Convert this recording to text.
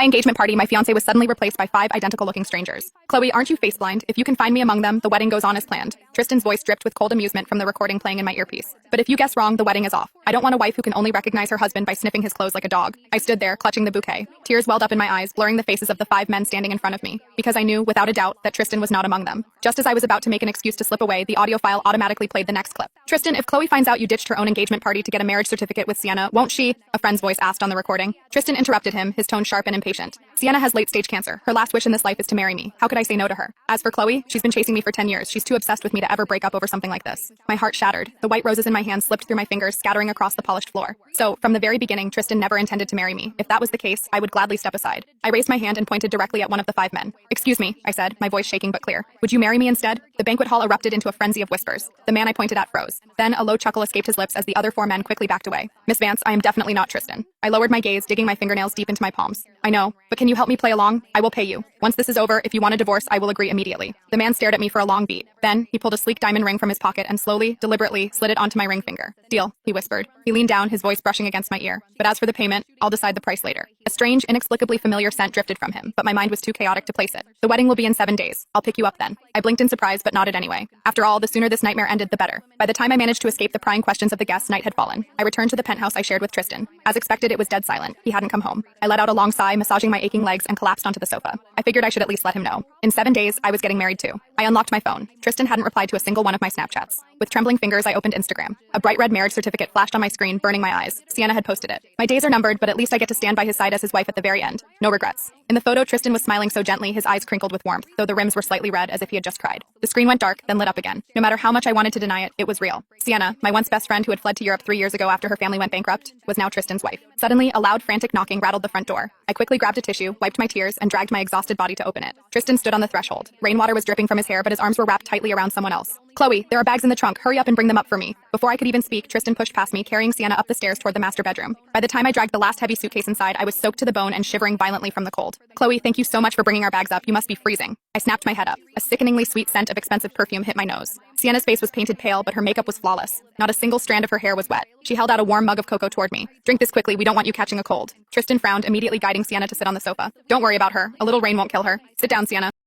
My engagement party, my fiancé was suddenly replaced by 5 identical-looking strangers. Chloe, aren't you face-blind? If you can find me among them, the wedding goes on as planned. Tristan's voice dripped with cold amusement from the recording playing in my earpiece. But if you guess wrong, the wedding is off. I don't want a wife who can only recognize her husband by sniffing his clothes like a dog. I stood there, clutching the bouquet. Tears welled up in my eyes, blurring the faces of the 5 men standing in front of me, because I knew, without a doubt, that Tristan was not among them. Just as I was about to make an excuse to slip away, the audio file automatically played the next clip. Tristan, if Chloe finds out you ditched her own engagement party to get a marriage certificate with Sienna, won't she? A friend's voice asked on the recording. Tristan interrupted him, his tone sharp and impatient. Sienna has late-stage cancer. Her last wish in this life is to marry me. How could I say no to her? As for Chloe, she's been chasing me for 10 years. She's too obsessed with me to ever break up over something like this. My heart shattered. The white roses in my hand slipped through my fingers, scattering across the polished floor. So, from the very beginning, Tristan never intended to marry me. If that was the case, I would gladly step aside. I raised my hand and pointed directly at one of the 5 men. Excuse me, I said, my voice shaking but clear. Would you marry me instead? The banquet hall erupted into a frenzy of whispers. The man I pointed at froze. Then a low chuckle escaped his lips as the other 4 men quickly backed away. Miss Vance, I am definitely not Tristan. I lowered my gaze, digging my fingernails deep into my palms. I know, but can you help me play along? I will pay you. Once this is over, if you want a divorce, I will agree immediately. The man stared at me for a long beat. Then, he pulled a sleek diamond ring from his pocket and slowly, deliberately, slid it onto my ring finger. Deal, he whispered. He leaned down, his voice brushing against my ear. But as for the payment, I'll decide the price later. A strange, inexplicably familiar scent drifted from him, but my mind was too chaotic to place it. The wedding will be in 7 days. I'll pick you up then. I blinked in surprise, but nodded anyway. After all, the sooner this nightmare ended, the better. By the time I managed to escape the prying questions of the guests, night had fallen. I returned to the penthouse I shared with Tristan. As expected, it was dead silent. He hadn't come home. I let out a long sigh, massaging my aching legs, and collapsed onto the sofa. I figured I should at least let him know. In 7 days, I was getting married too. I unlocked my phone. Tristan hadn't replied to a single one of my Snapchats. With trembling fingers, I opened Instagram. A bright red marriage certificate flashed on my screen, burning my eyes. Sienna had posted it. My days are numbered, but at least I get to stand by his side as his wife at the very end. No regrets. In the photo, Tristan was smiling so gently, his eyes crinkled with warmth, though the rims were slightly red as if he had just cried. The screen went dark, then lit up again. No matter how much I wanted to deny it, it was real. Sienna, my once best friend who had fled to Europe 3 years ago after her family went bankrupt, was now Tristan's wife. Suddenly, a loud, frantic knocking rattled the front door. I quickly grabbed a tissue, wiped my tears, and dragged my exhausted body to open it. Tristan stood on the threshold. Rainwater was dripping from his hair, but his arms were wrapped tightly around someone else. Chloe, there are bags in the trunk. Hurry up and bring them up for me. Before I could even speak, Tristan pushed past me, carrying Sienna up the stairs toward the master bedroom. By the time I dragged the last heavy suitcase inside, I was soaked to the bone and shivering violently from the cold. Chloe, thank you so much for bringing our bags up. You must be freezing. I snapped my head up. A sickeningly sweet scent of expensive perfume hit my nose. Sienna's face was painted pale, but her makeup was flawless. Not a single strand of her hair was wet. She held out a warm mug of cocoa toward me. Drink this quickly, we don't want you catching a cold. Tristan frowned, immediately guiding Sienna to sit on the sofa. Don't worry about her. A little rain won't kill her. Sit down, Sienna.